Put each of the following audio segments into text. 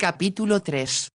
Capítulo 3.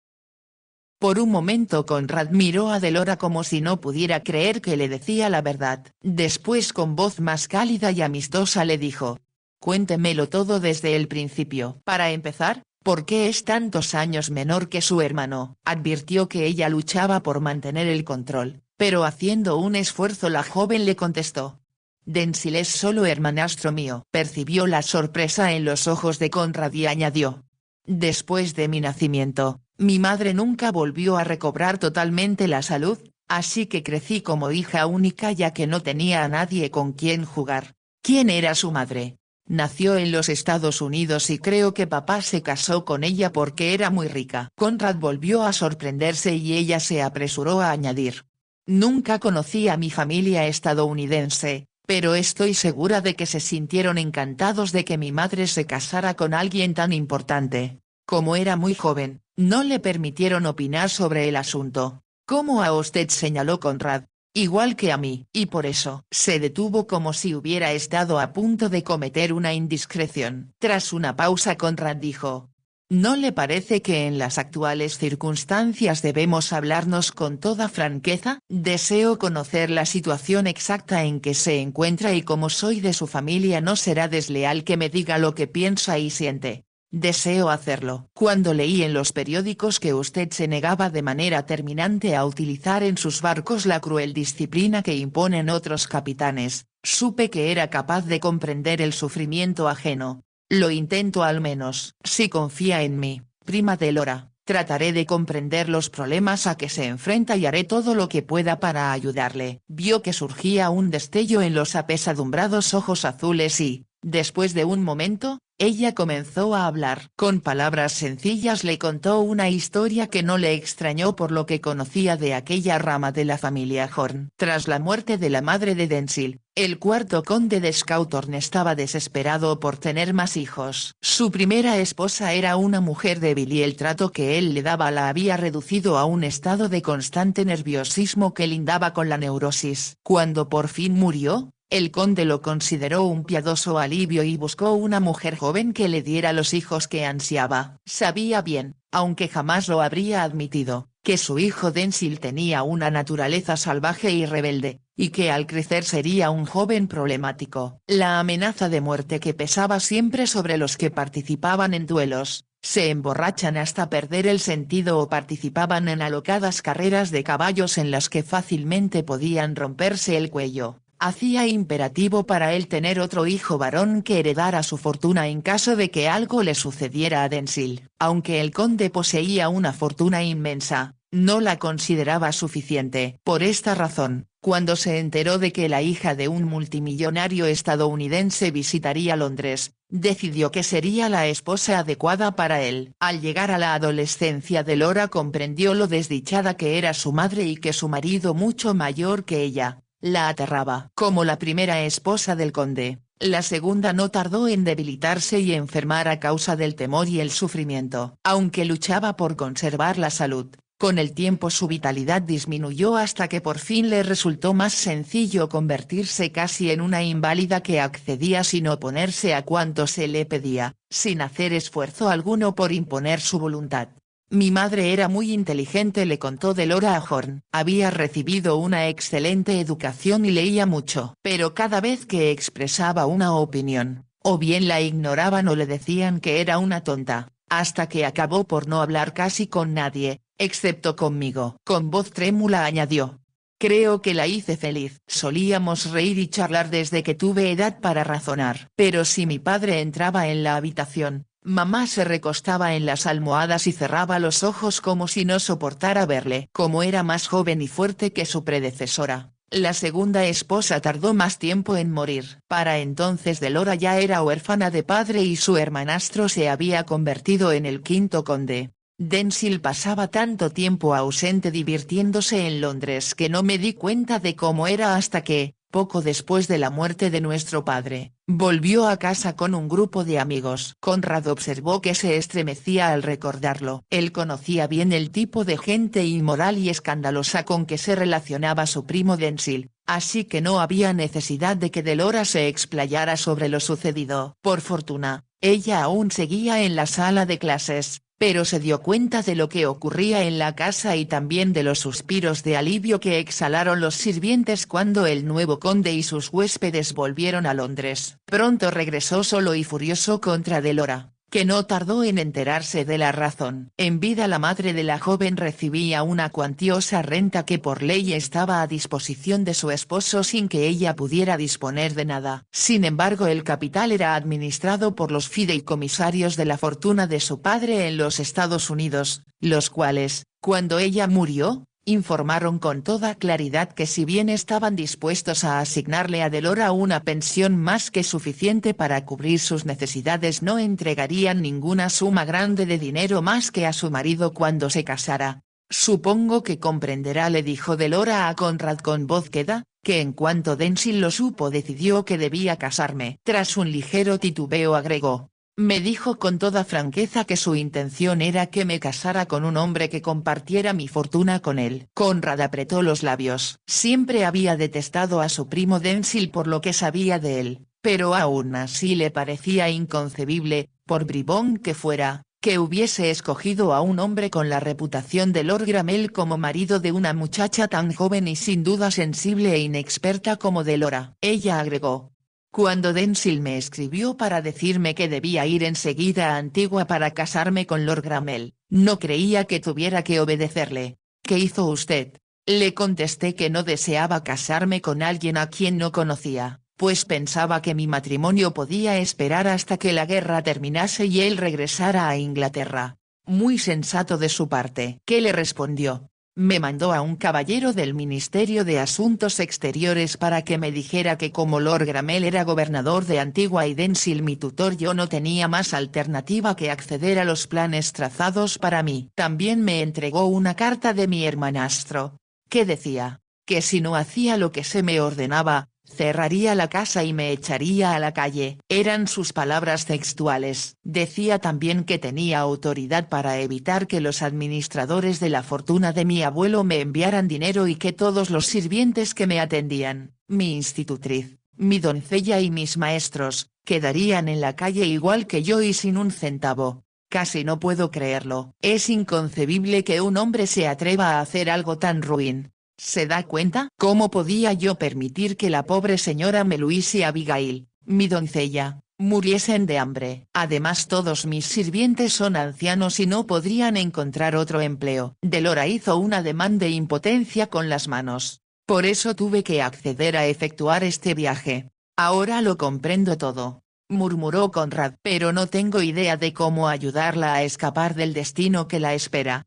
Por un momento Conrad miró a Delora como si no pudiera creer que le decía la verdad. Después con voz más cálida y amistosa le dijo: «Cuéntemelo todo desde el principio». «Para empezar, ¿por qué es tantos años menor que su hermano?». Advirtió que ella luchaba por mantener el control, pero haciendo un esfuerzo la joven le contestó: «Denzil es solo hermanastro mío». Percibió la sorpresa en los ojos de Conrad y añadió: «Después de mi nacimiento, mi madre nunca volvió a recobrar totalmente la salud, así que crecí como hija única ya que no tenía a nadie con quien jugar». «¿Quién era su madre?». «Nació en los Estados Unidos y creo que papá se casó con ella porque era muy rica». Conrad volvió a sorprenderse y ella se apresuró a añadir: «Nunca conocí a mi familia estadounidense, pero estoy segura de que se sintieron encantados de que mi madre se casara con alguien tan importante. Como era muy joven, no le permitieron opinar sobre el asunto». «Como a usted», señaló Conrad. «Igual que a mí». Y por eso. Se detuvo como si hubiera estado a punto de cometer una indiscreción. Tras una pausa Conrad dijo: «¿No le parece que en las actuales circunstancias debemos hablarnos con toda franqueza? Deseo conocer la situación exacta en que se encuentra y como soy de su familia no será desleal que me diga lo que piensa y siente. Deseo hacerlo». «Cuando leí en los periódicos que usted se negaba de manera terminante a utilizar en sus barcos la cruel disciplina que imponen otros capitanes, supe que era capaz de comprender el sufrimiento ajeno. Lo intento al menos. Si confía en mí, prima Delora, trataré de comprender los problemas a que se enfrenta y haré todo lo que pueda para ayudarle». Vio que surgía un destello en los apesadumbrados ojos azules y, después de un momento, ella comenzó a hablar. Con palabras sencillas le contó una historia que no le extrañó por lo que conocía de aquella rama de la familia Horn. Tras la muerte de la madre de Denzil, el cuarto conde de Skautorn estaba desesperado por tener más hijos. Su primera esposa era una mujer débil y el trato que él le daba la había reducido a un estado de constante nerviosismo que lindaba con la neurosis. Cuando por fin murió, el conde lo consideró un piadoso alivio y buscó una mujer joven que le diera los hijos que ansiaba. Sabía bien, aunque jamás lo habría admitido, que su hijo Denzil tenía una naturaleza salvaje y rebelde, y que al crecer sería un joven problemático. La amenaza de muerte que pesaba siempre sobre los que participaban en duelos, se emborrachan hasta perder el sentido o participaban en alocadas carreras de caballos en las que fácilmente podían romperse el cuello, hacía imperativo para él tener otro hijo varón que heredara su fortuna en caso de que algo le sucediera a Denzil. Aunque el conde poseía una fortuna inmensa, no la consideraba suficiente. Por esta razón, cuando se enteró de que la hija de un multimillonario estadounidense visitaría Londres, decidió que sería la esposa adecuada para él. Al llegar a la adolescencia Delora comprendió lo desdichada que era su madre y que su marido mucho mayor que ella la aterraba. Como la primera esposa del conde, la segunda no tardó en debilitarse y enfermar a causa del temor y el sufrimiento. Aunque luchaba por conservar la salud, con el tiempo su vitalidad disminuyó hasta que por fin le resultó más sencillo convertirse casi en una inválida que accedía sin oponerse a cuanto se le pedía, sin hacer esfuerzo alguno por imponer su voluntad. «Mi madre era muy inteligente», le contó Delora a Horn. «Había recibido una excelente educación y leía mucho. Pero cada vez que expresaba una opinión, o bien la ignoraban o le decían que era una tonta, hasta que acabó por no hablar casi con nadie, excepto conmigo». Con voz trémula añadió: «Creo que la hice feliz. Solíamos reír y charlar desde que tuve edad para razonar. Pero si mi padre entraba en la habitación, mamá se recostaba en las almohadas y cerraba los ojos como si no soportara verle». Como era más joven y fuerte que su predecesora, la segunda esposa tardó más tiempo en morir. Para entonces Delora ya era huérfana de padre y su hermanastro se había convertido en el quinto conde. «Denzil pasaba tanto tiempo ausente divirtiéndose en Londres que no me di cuenta de cómo era hasta que, poco después de la muerte de nuestro padre, volvió a casa con un grupo de amigos». Conrad observó que se estremecía al recordarlo. Él conocía bien el tipo de gente inmoral y escandalosa con que se relacionaba su primo Denzil, así que no había necesidad de que Delora se explayara sobre lo sucedido. Por fortuna, ella aún seguía en la sala de clases, pero se dio cuenta de lo que ocurría en la casa y también de los suspiros de alivio que exhalaron los sirvientes cuando el nuevo conde y sus huéspedes volvieron a Londres. Pronto regresó solo y furioso contra Delora, que no tardó en enterarse de la razón. En vida la madre de la joven recibía una cuantiosa renta que por ley estaba a disposición de su esposo sin que ella pudiera disponer de nada. Sin embargo el capital era administrado por los fideicomisarios de la fortuna de su padre en los Estados Unidos, los cuales, cuando ella murió, informaron con toda claridad que si bien estaban dispuestos a asignarle a Delora una pensión más que suficiente para cubrir sus necesidades no entregarían ninguna suma grande de dinero más que a su marido cuando se casara. Supongo que comprenderá, le dijo Delora a Conrad con voz queda, que en cuanto Denzil lo supo decidió que debía casarme. Tras un ligero titubeo agregó. Me dijo con toda franqueza que su intención era que me casara con un hombre que compartiera mi fortuna con él. Conrad apretó los labios. Siempre había detestado a su primo Denzil por lo que sabía de él, pero aún así le parecía inconcebible, por bribón que fuera, que hubiese escogido a un hombre con la reputación de Lord Gramel como marido de una muchacha tan joven y sin duda sensible e inexperta como Delora. Ella agregó. Cuando Denzil me escribió para decirme que debía ir enseguida a Antigua para casarme con Lord Gramel, no creía que tuviera que obedecerle. ¿Qué hizo usted? Le contesté que no deseaba casarme con alguien a quien no conocía, pues pensaba que mi matrimonio podía esperar hasta que la guerra terminase y él regresara a Inglaterra. Muy sensato de su parte. ¿Qué le respondió? Me mandó a un caballero del Ministerio de Asuntos Exteriores para que me dijera que como Lord Gramel era gobernador de Antigua y Denzil mi tutor yo no tenía más alternativa que acceder a los planes trazados para mí. También me entregó una carta de mi hermanastro, que decía, que si no hacía lo que se me ordenaba, cerraría la casa y me echaría a la calle. Eran sus palabras textuales. Decía también que tenía autoridad para evitar que los administradores de la fortuna de mi abuelo me enviaran dinero y que todos los sirvientes que me atendían, mi institutriz, mi doncella y mis maestros, quedarían en la calle igual que yo y sin un centavo. Casi no puedo creerlo. Es inconcebible que un hombre se atreva a hacer algo tan ruin. ¿Se da cuenta? ¿Cómo podía yo permitir que la pobre señora Meluís y Abigail, mi doncella, muriesen de hambre? Además todos mis sirvientes son ancianos y no podrían encontrar otro empleo. Delora hizo un ademán de impotencia con las manos. Por eso tuve que acceder a efectuar este viaje. Ahora lo comprendo todo, murmuró Conrad. Pero no tengo idea de cómo ayudarla a escapar del destino que la espera.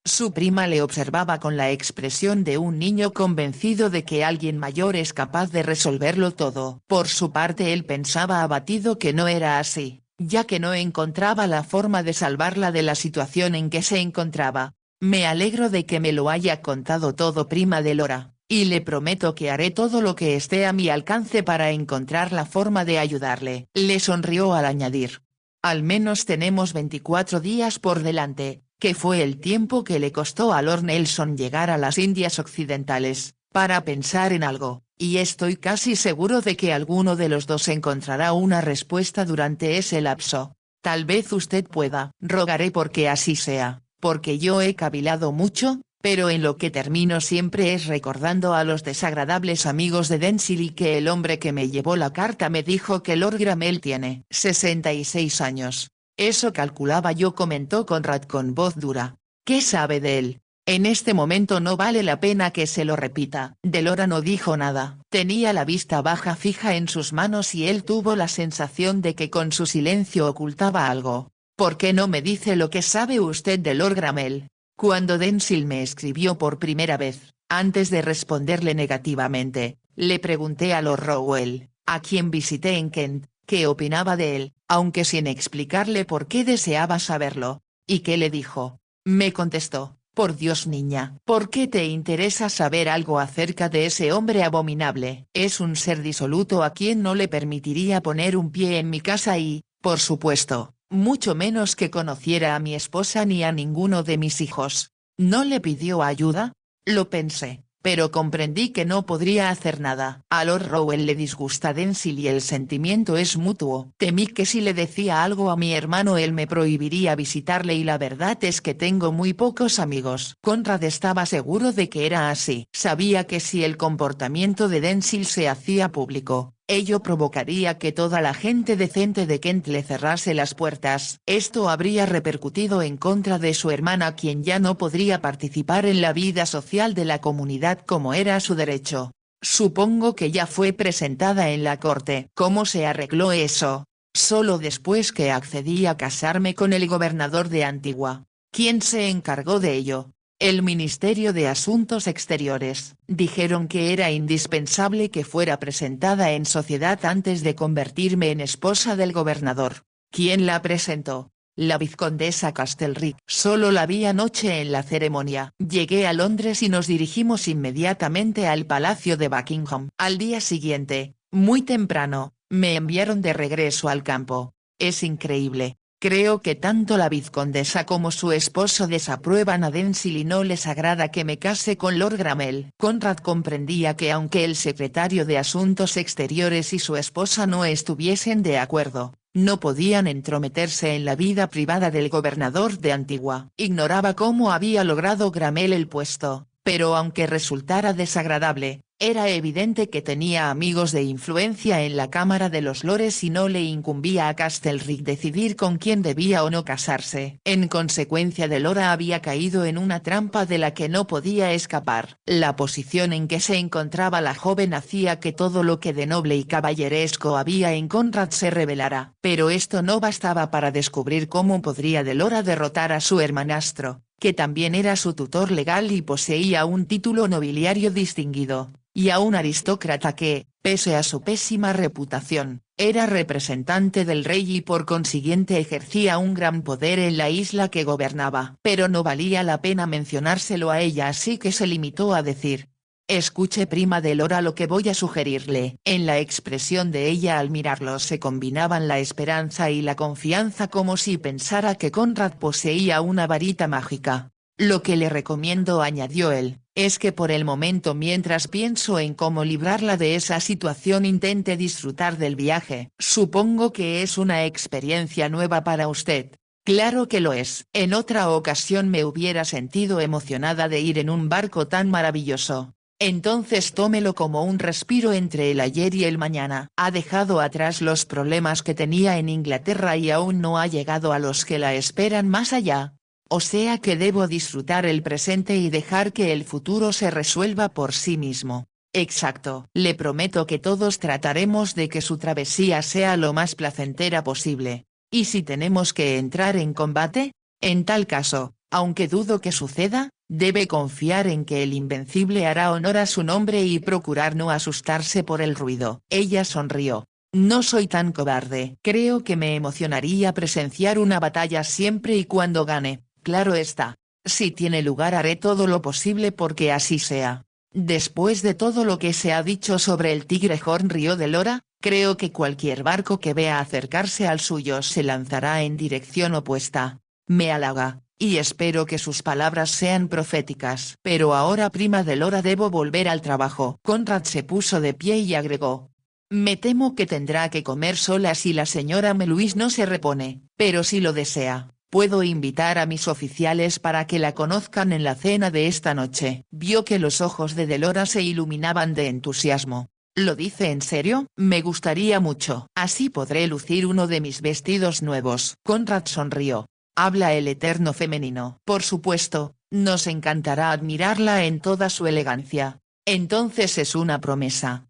Su prima le observaba con la expresión de un niño convencido de que alguien mayor es capaz de resolverlo todo. Por su parte él pensaba abatido que no era así, ya que no encontraba la forma de salvarla de la situación en que se encontraba. Me alegro de que me lo haya contado todo, prima Delora, y le prometo que haré todo lo que esté a mi alcance para encontrar la forma de ayudarle. Le sonrió al añadir. Al menos tenemos 24 días por delante, que fue el tiempo que le costó a Lord Nelson llegar a las Indias Occidentales, para pensar en algo, y estoy casi seguro de que alguno de los dos encontrará una respuesta durante ese lapso. Tal vez usted pueda. Rogaré porque así sea, porque yo he cavilado mucho, pero en lo que termino siempre es recordando a los desagradables amigos de Denzil y que el hombre que me llevó la carta me dijo que Lord Gramel tiene 66 años. Eso calculaba yo, comentó Conrad con voz dura. ¿Qué sabe de él? En este momento no vale la pena que se lo repita. Delora no dijo nada. Tenía la vista baja fija en sus manos y él tuvo la sensación de que con su silencio ocultaba algo. ¿Por qué no me dice lo que sabe usted de Lord Gramel? Cuando Denzil me escribió por primera vez, antes de responderle negativamente, le pregunté a Lord Rowell, a quien visité en Kent, qué opinaba de él, aunque sin explicarle por qué deseaba saberlo. ¿Y qué le dijo? Me contestó, por Dios niña, ¿por qué te interesa saber algo acerca de ese hombre abominable? Es un ser disoluto a quien no le permitiría poner un pie en mi casa y, por supuesto, mucho menos que conociera a mi esposa ni a ninguno de mis hijos. ¿No le pidió ayuda? Lo pensé, pero comprendí que no podría hacer nada. A Lord Rowell le disgusta Denzil y el sentimiento es mutuo. Temí que si le decía algo a mi hermano él me prohibiría visitarle y la verdad es que tengo muy pocos amigos. Conrad estaba seguro de que era así. Sabía que si el comportamiento de Denzil se hacía público, ello provocaría que toda la gente decente de Kent le cerrase las puertas. Esto habría repercutido en contra de su hermana quien ya no podría participar en la vida social de la comunidad como era su derecho. Supongo que ya fue presentada en la corte. ¿Cómo se arregló eso? Solo después que accedí a casarme con el gobernador de Antigua. ¿Quién se encargó de ello? El Ministerio de Asuntos Exteriores. Dijeron que era indispensable que fuera presentada en sociedad antes de convertirme en esposa del gobernador. ¿Quién la presentó? La vizcondesa Castlereagh. Solo la vi anoche en la ceremonia. Llegué a Londres y nos dirigimos inmediatamente al Palacio de Buckingham. Al día siguiente, muy temprano, me enviaron de regreso al campo. Es increíble. Creo que tanto la vizcondesa como su esposo desaprueban a Denzil y no les agrada que me case con Lord Gramel. Conrad comprendía que aunque el secretario de Asuntos Exteriores y su esposa no estuviesen de acuerdo, no podían entrometerse en la vida privada del gobernador de Antigua. Ignoraba cómo había logrado Gramel el puesto, pero aunque resultara desagradable, era evidente que tenía amigos de influencia en la Cámara de los Lores y no le incumbía a Castlereagh decidir con quién debía o no casarse. En consecuencia Delora había caído en una trampa de la que no podía escapar. La posición en que se encontraba la joven hacía que todo lo que de noble y caballeresco había en Conrad se revelara. Pero esto no bastaba para descubrir cómo podría Delora derrotar a su hermanastro, que también era su tutor legal y poseía un título nobiliario distinguido, y a un aristócrata que, pese a su pésima reputación, era representante del rey y por consiguiente ejercía un gran poder en la isla que gobernaba. Pero no valía la pena mencionárselo a ella así que se limitó a decir: «Escuche prima Delora lo que voy a sugerirle». En la expresión de ella al mirarlo se combinaban la esperanza y la confianza como si pensara que Conrad poseía una varita mágica. «Lo que le recomiendo», añadió él, «es que por el momento mientras pienso en cómo librarla de esa situación intente disfrutar del viaje». «Supongo que es una experiencia nueva para usted». «Claro que lo es. En otra ocasión me hubiera sentido emocionada de ir en un barco tan maravilloso». «Entonces tómelo como un respiro entre el ayer y el mañana. Ha dejado atrás los problemas que tenía en Inglaterra y aún no ha llegado a los que la esperan más allá. O sea que debo disfrutar el presente y dejar que el futuro se resuelva por sí mismo». «Exacto. Le prometo que todos trataremos de que su travesía sea lo más placentera posible. ¿Y si tenemos que entrar en combate? En tal caso, aunque dudo que suceda, debe confiar en que el Invencible hará honor a su nombre y procurar no asustarse por el ruido». Ella sonrió. «No soy tan cobarde. Creo que me emocionaría presenciar una batalla siempre y cuando gane. Claro está. Si tiene lugar haré todo lo posible porque así sea». «Después de todo lo que se ha dicho sobre el Tigrehorn», rió Delora, «creo que cualquier barco que vea acercarse al suyo se lanzará en dirección opuesta. Me halaga, y espero que sus palabras sean proféticas. Pero ahora prima Delora debo volver al trabajo». Conrad se puso de pie y agregó: «Me temo que tendrá que comer sola si la señora Meluis no se repone, pero si lo desea, puedo invitar a mis oficiales para que la conozcan en la cena de esta noche». Vio que los ojos de Delora se iluminaban de entusiasmo. «¿Lo dice en serio? Me gustaría mucho. Así podré lucir uno de mis vestidos nuevos». Conrad sonrió. «Habla el eterno femenino». «Por supuesto, nos encantará admirarla en toda su elegancia». «Entonces es una promesa.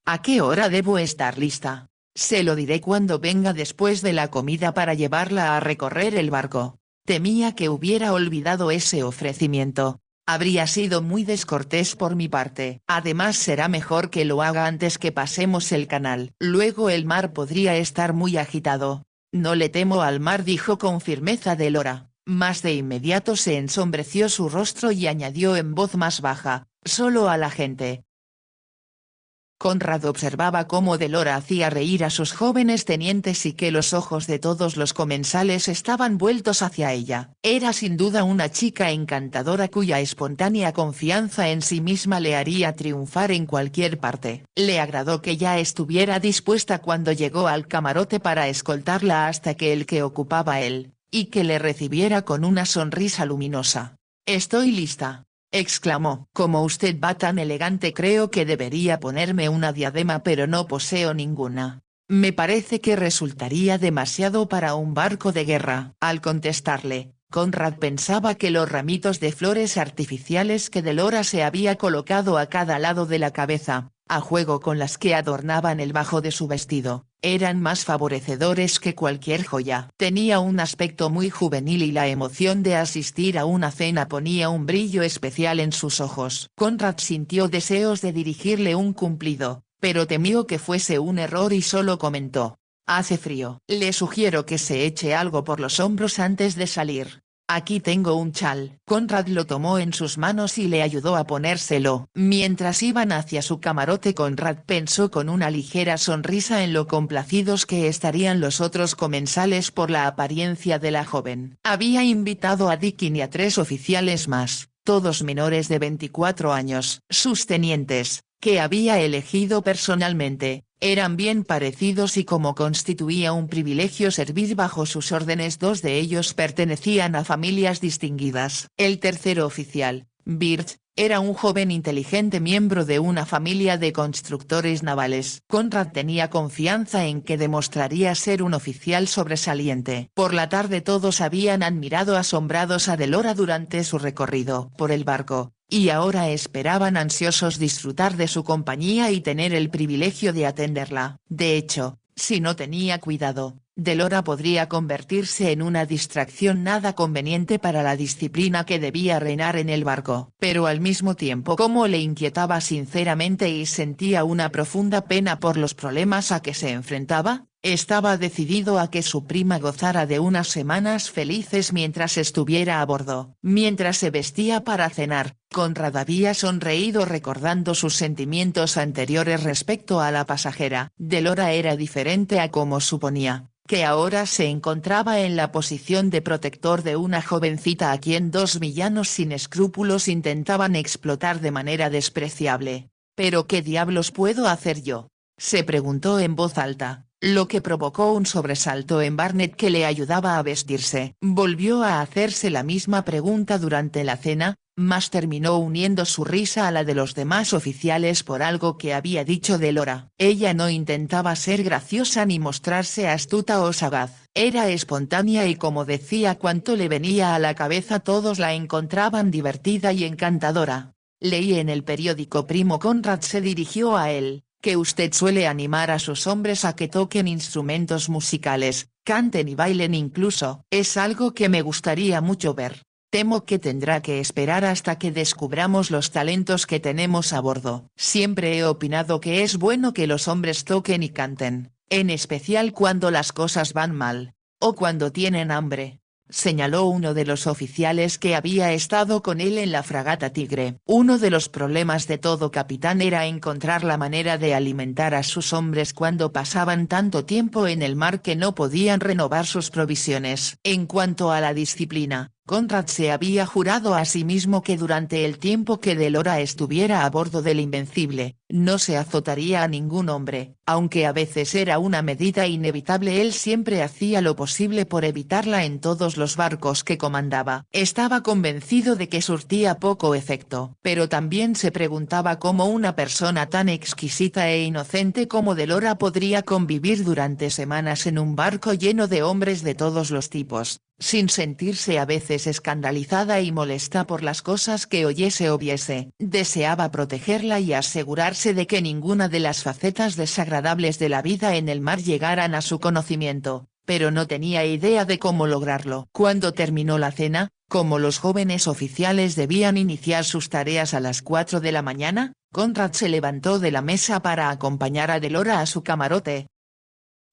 ¿A qué hora debo estar lista?» «Se lo diré cuando venga después de la comida para llevarla a recorrer el barco». Temía que hubiera olvidado ese ofrecimiento. Habría sido muy descortés por mi parte. Además será mejor que lo haga antes que pasemos el canal. Luego el mar podría estar muy agitado. «No le temo al mar», dijo con firmeza Delora. Más de inmediato se ensombreció su rostro y añadió en voz más baja: «Solo a la gente». Conrad observaba cómo Delora hacía reír a sus jóvenes tenientes y que los ojos de todos los comensales estaban vueltos hacia ella. Era sin duda una chica encantadora cuya espontánea confianza en sí misma le haría triunfar en cualquier parte. Le agradó que ya estuviera dispuesta cuando llegó al camarote para escoltarla hasta que el que ocupaba él, y que le recibiera con una sonrisa luminosa. «Estoy lista», exclamó. «Como usted va tan elegante creo que debería ponerme una diadema pero no poseo ninguna. Me parece que resultaría demasiado para un barco de guerra». Al contestarle, Conrad pensaba que los ramitos de flores artificiales que Delora se había colocado a cada lado de la cabeza, a juego con las que adornaban el bajo de su vestido, eran más favorecedores que cualquier joya. Tenía un aspecto muy juvenil y la emoción de asistir a una cena ponía un brillo especial en sus ojos. Conrad sintió deseos de dirigirle un cumplido, pero temió que fuese un error y solo comentó: «Hace frío. Le sugiero que se eche algo por los hombros antes de salir. Aquí tengo un chal». Conrad lo tomó en sus manos y le ayudó a ponérselo. Mientras iban hacia su camarote Conrad pensó con una ligera sonrisa en lo complacidos que estarían los otros comensales por la apariencia de la joven. Había invitado a Dickin y a 3 oficiales más, todos menores de 24 años. Sus tenientes, que había elegido personalmente, eran bien parecidos y como constituía un privilegio servir bajo sus órdenes 2 de ellos pertenecían a familias distinguidas. El tercero oficial, Birch, era un joven inteligente miembro de una familia de constructores navales. Conrad tenía confianza en que demostraría ser un oficial sobresaliente. Por la tarde todos habían admirado asombrados a Delora durante su recorrido por el barco, y ahora esperaban ansiosos disfrutar de su compañía y tener el privilegio de atenderla. De hecho, si no tenía cuidado, Delora podría convertirse en una distracción nada conveniente para la disciplina que debía reinar en el barco. Pero al mismo tiempo como le inquietaba sinceramente y sentía una profunda pena por los problemas a que se enfrentaba, estaba decidido a que su prima gozara de unas semanas felices mientras estuviera a bordo. Mientras se vestía para cenar, Conrad había sonreído recordando sus sentimientos anteriores respecto a la pasajera. Delora era diferente a como suponía, que ahora se encontraba en la posición de protector de una jovencita a quien 2 villanos sin escrúpulos intentaban explotar de manera despreciable. «¿Pero qué diablos puedo hacer yo?», se preguntó en voz alta, lo que provocó un sobresalto en Barnett que le ayudaba a vestirse. Volvió a hacerse la misma pregunta durante la cena, mas terminó uniendo su risa a la de los demás oficiales por algo que había dicho Delora. Ella no intentaba ser graciosa ni mostrarse astuta o sagaz. Era espontánea y como decía cuanto le venía a la cabeza todos la encontraban divertida y encantadora. «Leí en el periódico Primo». Conrad se dirigió a él, «que usted suele animar a sus hombres a que toquen instrumentos musicales, canten y bailen incluso. Es algo que me gustaría mucho ver. Temo que tendrá que esperar hasta que descubramos los talentos que tenemos a bordo. Siempre he opinado que es bueno que los hombres toquen y canten, en especial cuando las cosas van mal, o cuando tienen hambre», señaló uno de los oficiales que había estado con él en la fragata Tigre. Uno de los problemas de todo capitán era encontrar la manera de alimentar a sus hombres cuando pasaban tanto tiempo en el mar que no podían renovar sus provisiones. En cuanto a la disciplina, Conrad se había jurado a sí mismo que durante el tiempo que Delora estuviera a bordo del Invencible, no se azotaría a ningún hombre. Aunque a veces era una medida inevitable, él siempre hacía lo posible por evitarla en todos los barcos que comandaba. Estaba convencido de que surtía poco efecto, pero también se preguntaba cómo una persona tan exquisita e inocente como Delora podría convivir durante semanas en un barco lleno de hombres de todos los tipos, sin sentirse a veces escandalizada y molesta por las cosas que oyese o viese. Deseaba protegerla y asegurarse de que ninguna de las facetas desagradables de la vida en el mar llegaran a su conocimiento, pero no tenía idea de cómo lograrlo. Cuando terminó la cena, como los jóvenes oficiales debían iniciar sus tareas a las 4 de la mañana, Conrad se levantó de la mesa para acompañar a Delora a su camarote.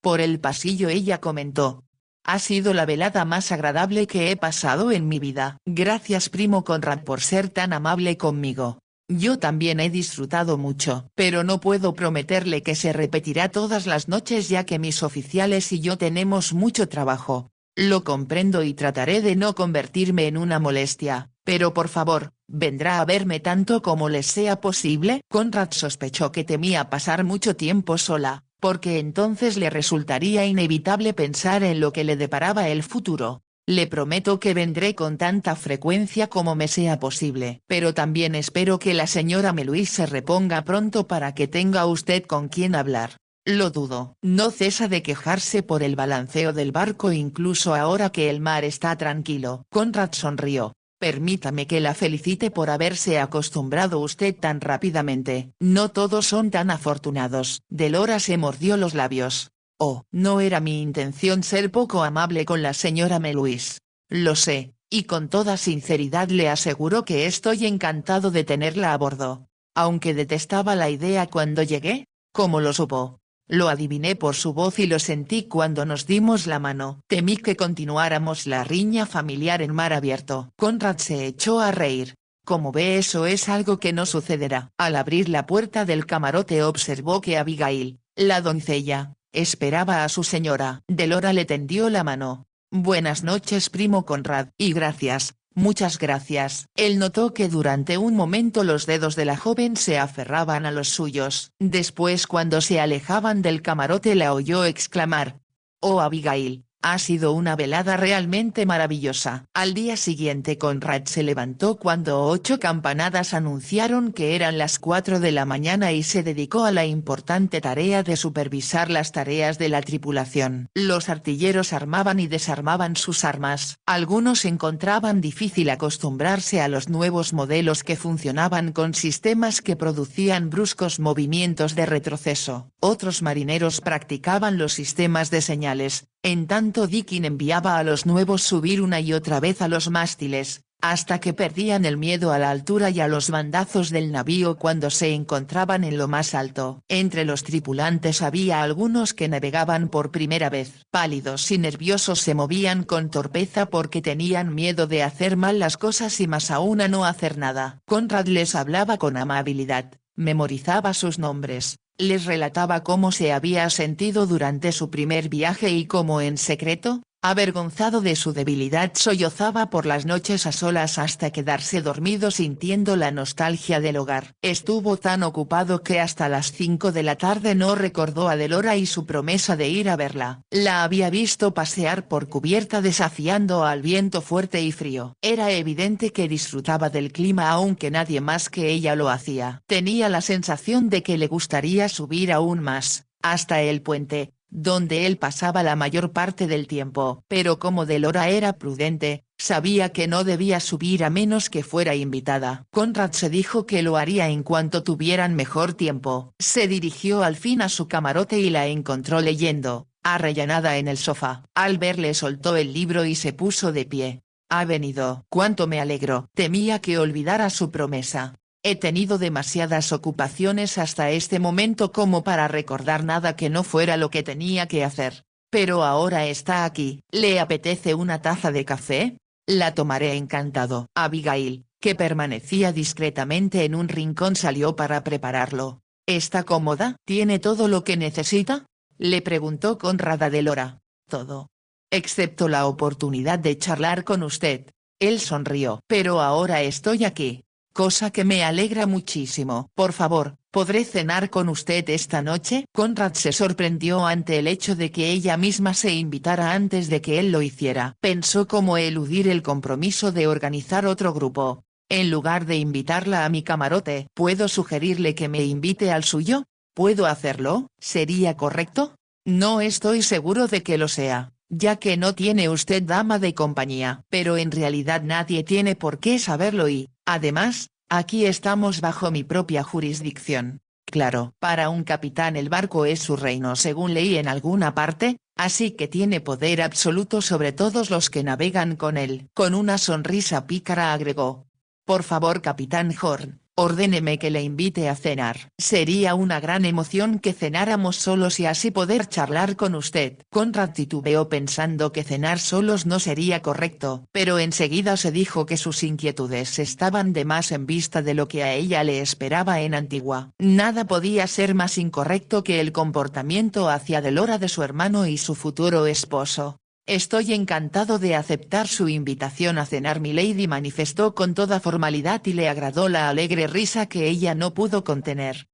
Por el pasillo ella comentó: «Ha sido la velada más agradable que he pasado en mi vida». «Gracias primo Conrad por ser tan amable conmigo. Yo también he disfrutado mucho, pero no puedo prometerle que se repetirá todas las noches ya que mis oficiales y yo tenemos mucho trabajo. Lo comprendo y trataré de no convertirme en una molestia, pero por favor, ¿vendrá a verme tanto como les sea posible? Conrad sospechó que temía pasar mucho tiempo sola, porque entonces le resultaría inevitable pensar en lo que le deparaba el futuro. Le prometo que vendré con tanta frecuencia como me sea posible, pero también espero que la señora Meluís se reponga pronto para que tenga usted con quien hablar. Lo dudo. No cesa de quejarse por el balanceo del barco incluso ahora que el mar está tranquilo. Conrad sonrió. Permítame que la felicite por haberse acostumbrado usted tan rápidamente. No todos son tan afortunados. Delora se mordió los labios. Oh, no era mi intención ser poco amable con la señora Meluís. Lo sé, y con toda sinceridad le aseguro que estoy encantado de tenerla a bordo. Aunque detestaba la idea cuando llegué. ¿Cómo lo supo? Lo adiviné por su voz y lo sentí cuando nos dimos la mano. Temí que continuáramos la riña familiar en mar abierto. Conrad se echó a reír. Como ve, eso es algo que no sucederá. Al abrir la puerta del camarote observó que Abigail, la doncella, esperaba a su señora. Delora le tendió la mano. Buenas noches primo Conrad. Y gracias, muchas gracias. Él notó que durante un momento los dedos de la joven se aferraban a los suyos. Después cuando se alejaban del camarote la oyó exclamar. Oh Abigail, ha sido una velada realmente maravillosa. Al día siguiente Conrad se levantó cuando 8 campanadas anunciaron que eran las 4 de la mañana y se dedicó a la importante tarea de supervisar las tareas de la tripulación. Los artilleros armaban y desarmaban sus armas. Algunos encontraban difícil acostumbrarse a los nuevos modelos que funcionaban con sistemas que producían bruscos movimientos de retroceso. Otros marineros practicaban los sistemas de señales. En tanto Dickin enviaba a los nuevos subir una y otra vez a los mástiles, hasta que perdían el miedo a la altura y a los bandazos del navío cuando se encontraban en lo más alto. Entre los tripulantes había algunos que navegaban por primera vez. Pálidos y nerviosos se movían con torpeza porque tenían miedo de hacer mal las cosas y más aún a no hacer nada. Conrad les hablaba con amabilidad, memorizaba sus nombres. Les relataba cómo se había sentido durante su primer viaje y cómo en secreto, avergonzado de su debilidad sollozaba por las noches a solas hasta quedarse dormido sintiendo la nostalgia del hogar. Estuvo tan ocupado que hasta las 5 de la tarde no recordó a Delora y su promesa de ir a verla. La había visto pasear por cubierta desafiando al viento fuerte y frío. Era evidente que disfrutaba del clima aunque nadie más que ella lo hacía. Tenía la sensación de que le gustaría subir aún más, hasta el puente, donde él pasaba la mayor parte del tiempo. Pero como Delora era prudente, sabía que no debía subir a menos que fuera invitada. Conrad se dijo que lo haría en cuanto tuvieran mejor tiempo. Se dirigió al fin a su camarote y la encontró leyendo, arrellanada en el sofá. Al verle soltó el libro y se puso de pie. Ha venido. Cuánto me alegro. Temía que olvidara su promesa. He tenido demasiadas ocupaciones hasta este momento como para recordar nada que no fuera lo que tenía que hacer. Pero ahora está aquí. ¿Le apetece una taza de café? La tomaré encantado. Abigail, que permanecía discretamente en un rincón salió para prepararlo. ¿Está cómoda? ¿Tiene todo lo que necesita? Le preguntó Conrad a Delora. Todo. Excepto la oportunidad de charlar con usted. Él sonrió. Pero ahora estoy aquí. Cosa que me alegra muchísimo. Por favor, ¿podré cenar con usted esta noche? Conrad se sorprendió ante el hecho de que ella misma se invitara antes de que él lo hiciera. Pensó cómo eludir el compromiso de organizar otro grupo. En lugar de invitarla a mi camarote, ¿puedo sugerirle que me invite al suyo? ¿Puedo hacerlo? ¿Sería correcto? No estoy seguro de que lo sea, ya que no tiene usted dama de compañía. Pero en realidad nadie tiene por qué saberlo y, además, aquí estamos bajo mi propia jurisdicción. Claro, para un capitán el barco es su reino según leí en alguna parte, así que tiene poder absoluto sobre todos los que navegan con él. Con una sonrisa pícara agregó. Por favor capitán Horn, Ordéneme que le invite a cenar. Sería una gran emoción que cenáramos solos y así poder charlar con usted. Conrad titubeó pensando que cenar solos no sería correcto, pero enseguida se dijo que sus inquietudes estaban de más en vista de lo que a ella le esperaba en Antigua. Nada podía ser más incorrecto que el comportamiento hacia Delora de su hermano y su futuro esposo. Estoy encantado de aceptar su invitación a cenar, milady manifestó con toda formalidad y le agradó la alegre risa que ella no pudo contener.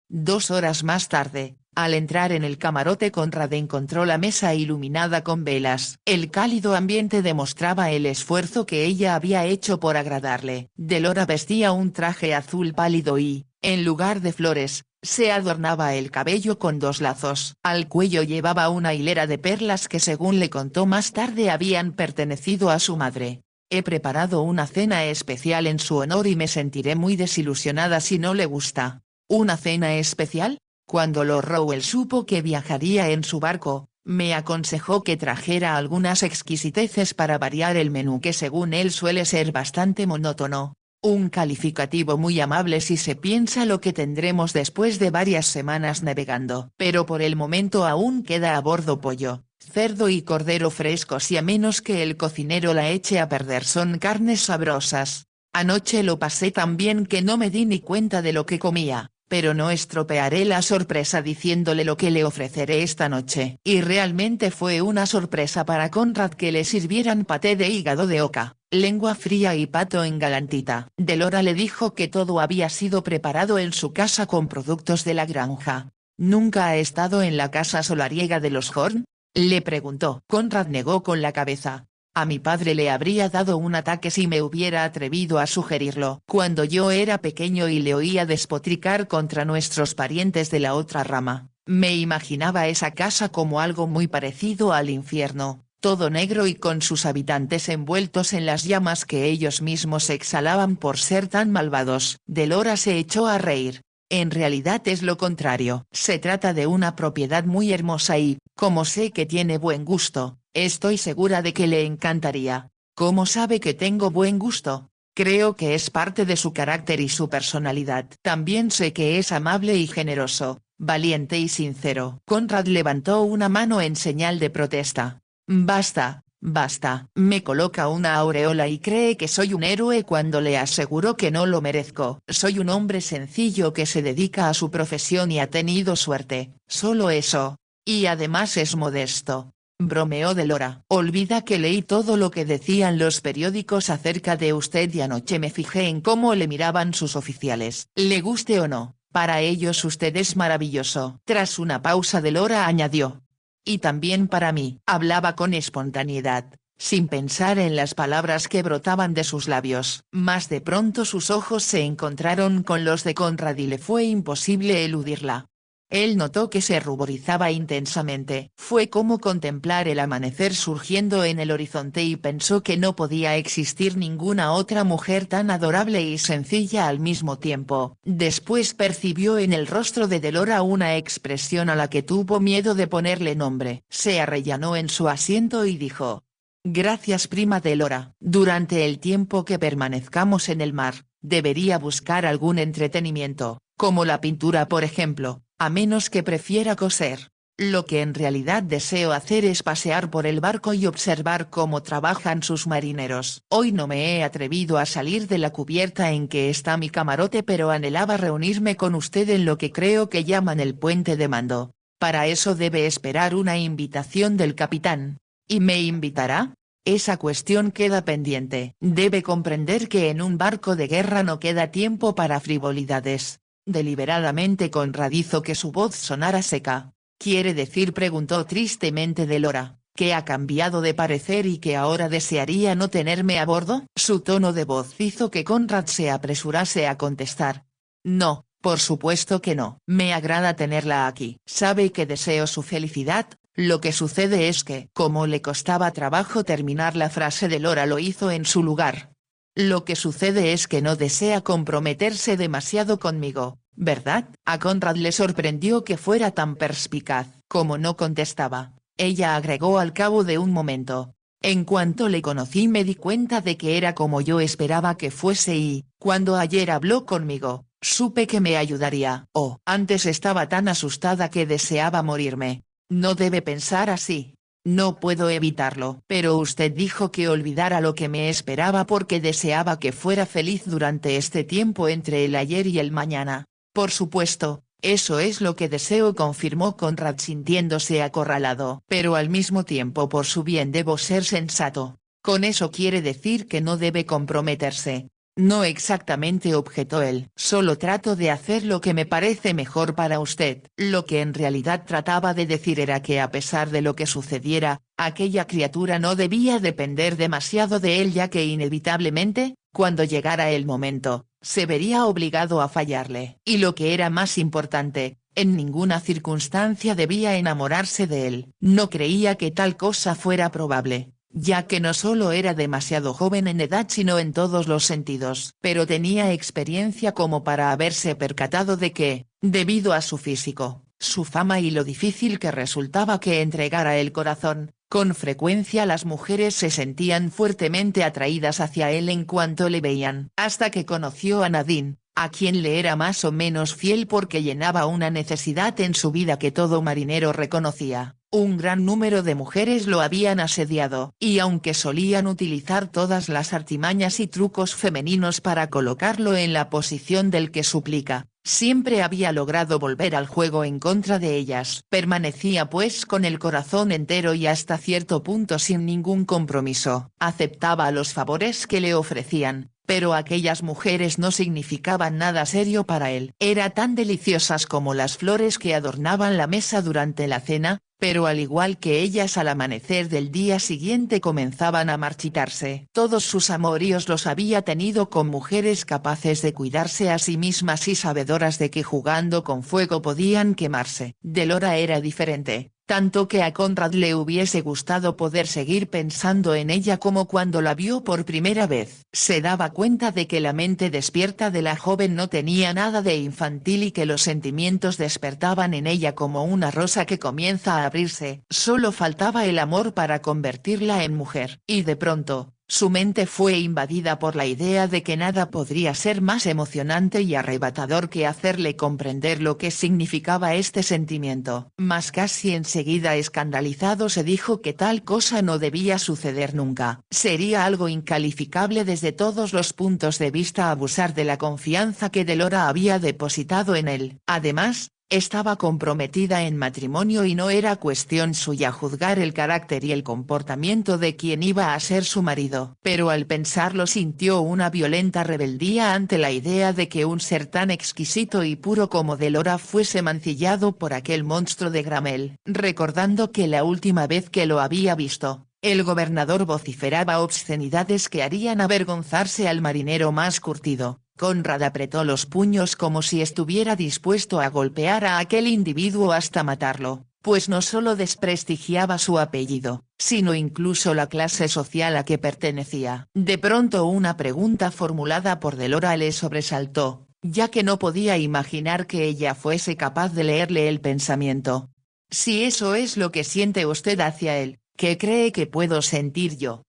2 horas más tarde, al entrar en el camarote, Conrad encontró la mesa iluminada con velas. El cálido ambiente demostraba el esfuerzo que ella había hecho por agradarle. Delora vestía un traje azul pálido y, en lugar de flores, se adornaba el cabello con 2 lazos. Al cuello llevaba una hilera de perlas que, según le contó más tarde, habían pertenecido a su madre. He preparado una cena especial en su honor y me sentiré muy desilusionada si no le gusta. ¿Una cena especial? Cuando Lord Rowell supo que viajaría en su barco, me aconsejó que trajera algunas exquisiteces para variar el menú, que según él suele ser bastante monótono. Un calificativo muy amable si se piensa lo que tendremos después de varias semanas navegando. Pero por el momento aún queda a bordo pollo, cerdo y cordero frescos, y a menos que el cocinero la eche a perder son carnes sabrosas. Anoche lo pasé tan bien que no me di ni cuenta de lo que comía, pero no estropearé la sorpresa diciéndole lo que le ofreceré esta noche. Y realmente fue una sorpresa para Conrad que le sirvieran paté de hígado de oca, lengua fría y pato en galantita. Delora le dijo que todo había sido preparado en su casa con productos de la granja. ¿Nunca ha estado en la casa solariega de los Horn?, le preguntó. Conrad negó con la cabeza. A mi padre le habría dado un ataque si me hubiera atrevido a sugerirlo. Cuando yo era pequeño y le oía despotricar contra nuestros parientes de la otra rama, me imaginaba esa casa como algo muy parecido al infierno, todo negro y con sus habitantes envueltos en las llamas que ellos mismos exhalaban por ser tan malvados. Delora se echó a reír. En realidad es lo contrario. Se trata de una propiedad muy hermosa y, como sé que tiene buen gusto, estoy segura de que le encantaría. ¿Cómo sabe que tengo buen gusto? Creo que es parte de su carácter y su personalidad. También sé que es amable y generoso, valiente y sincero. Conrad levantó una mano en señal de protesta. Basta. Basta. Me coloca una aureola y cree que soy un héroe cuando le aseguro que no lo merezco. Soy un hombre sencillo que se dedica a su profesión y ha tenido suerte, solo eso. Y además es modesto. Bromeó Delora. Olvida que leí todo lo que decían los periódicos acerca de usted y anoche me fijé en cómo le miraban sus oficiales. Le guste o no, para ellos usted es maravilloso. Tras una pausa Delora añadió. Y también para mí. Hablaba con espontaneidad, sin pensar en las palabras que brotaban de sus labios. Mas de pronto sus ojos se encontraron con los de Conrad y le fue imposible eludirla. Él notó que se ruborizaba intensamente. Fue como contemplar el amanecer surgiendo en el horizonte y pensó que no podía existir ninguna otra mujer tan adorable y sencilla al mismo tiempo. Después percibió en el rostro de Delora una expresión a la que tuvo miedo de ponerle nombre. Se arrellanó en su asiento y dijo: «Gracias, prima Delora. Durante el tiempo que permanezcamos en el mar, debería buscar algún entretenimiento, como la pintura por ejemplo, a menos que prefiera coser. Lo que en realidad deseo hacer es pasear por el barco y observar cómo trabajan sus marineros. Hoy no me he atrevido a salir de la cubierta en que está mi camarote, pero anhelaba reunirme con usted en lo que creo que llaman el puente de mando. Para eso debe esperar una invitación del capitán. ¿Y me invitará? Esa cuestión queda pendiente. Debe comprender que en un barco de guerra no queda tiempo para frivolidades». Deliberadamente Conrad hizo que su voz sonara seca. «¿Quiere decir?», preguntó tristemente Delora, «que ha cambiado de parecer y que ahora desearía no tenerme a bordo». Su tono de voz hizo que Conrad se apresurase a contestar. «No, por supuesto que no. Me agrada tenerla aquí. Sabe que deseo su felicidad. Lo que sucede es que». Como le costaba trabajo terminar la frase, Delora lo hizo en su lugar. «Lo que sucede es que no desea comprometerse demasiado conmigo, ¿verdad?». A Conrad le sorprendió que fuera tan perspicaz. Como no contestaba, ella agregó al cabo de un momento: En cuanto le conocí me di cuenta de que era como yo esperaba que fuese y, cuando ayer habló conmigo, supe que me ayudaría. Oh, antes estaba tan asustada que deseaba morirme. No debe pensar así. No puedo evitarlo. Pero usted dijo que olvidara lo que me esperaba porque deseaba que fuera feliz durante este tiempo entre el ayer y el mañana. Por supuesto. Eso es lo que deseo, confirmó Conrad sintiéndose acorralado. Pero al mismo tiempo por su bien debo ser sensato. Con eso quiere decir que no debe comprometerse. No exactamente, objetó él. Solo trato de hacer lo que me parece mejor para usted. Lo que en realidad trataba de decir era que a pesar de lo que sucediera, aquella criatura no debía depender demasiado de él ya que inevitablemente, cuando llegara el momento, se vería obligado a fallarle. Y lo que era más importante, en ninguna circunstancia debía enamorarse de él. No creía que tal cosa fuera probable, ya que no solo era demasiado joven en edad sino en todos los sentidos. Pero tenía experiencia como para haberse percatado de que, debido a su físico, su fama y lo difícil que resultaba que entregara el corazón, con frecuencia las mujeres se sentían fuertemente atraídas hacia él en cuanto le veían. Hasta que conoció a Nadine, a quien le era más o menos fiel porque llenaba una necesidad en su vida que todo marinero reconocía. Un gran número de mujeres lo habían asediado, y aunque solían utilizar todas las artimañas y trucos femeninos para colocarlo en la posición del que suplica, siempre había logrado volver al juego en contra de ellas. Permanecía pues con el corazón entero y hasta cierto punto sin ningún compromiso. Aceptaba los favores que le ofrecían, pero aquellas mujeres no significaban nada serio para él. Eran tan deliciosas como las flores que adornaban la mesa durante la cena, pero al igual que ellas al amanecer del día siguiente comenzaban a marchitarse. Todos sus amoríos los había tenido con mujeres capaces de cuidarse a sí mismas y sabedoras de que jugando con fuego podían quemarse. Delora era diferente, tanto que a Conrad le hubiese gustado poder seguir pensando en ella como cuando la vio por primera vez. Se daba cuenta de que la mente despierta de la joven no tenía nada de infantil y que los sentimientos despertaban en ella como una rosa que comienza a abrirse. Solo faltaba el amor para convertirla en mujer. Y de pronto, su mente fue invadida por la idea de que nada podría ser más emocionante y arrebatador que hacerle comprender lo que significaba este sentimiento. Mas casi enseguida escandalizado se dijo que tal cosa no debía suceder nunca. Sería algo incalificable desde todos los puntos de vista abusar de la confianza que Delora había depositado en él. Además, estaba comprometida en matrimonio y no era cuestión suya juzgar el carácter y el comportamiento de quien iba a ser su marido. Pero al pensarlo sintió una violenta rebeldía ante la idea de que un ser tan exquisito y puro como Delora fuese mancillado por aquel monstruo de Gramel. Recordando que la última vez que lo había visto, el gobernador vociferaba obscenidades que harían avergonzarse al marinero más curtido, Conrad apretó los puños como si estuviera dispuesto a golpear a aquel individuo hasta matarlo, pues no solo desprestigiaba su apellido, sino incluso la clase social a que pertenecía. De pronto una pregunta formulada por Delora le sobresaltó, ya que no podía imaginar que ella fuese capaz de leerle el pensamiento. Si eso es lo que siente usted hacia él, ¿qué cree que puedo sentir yo?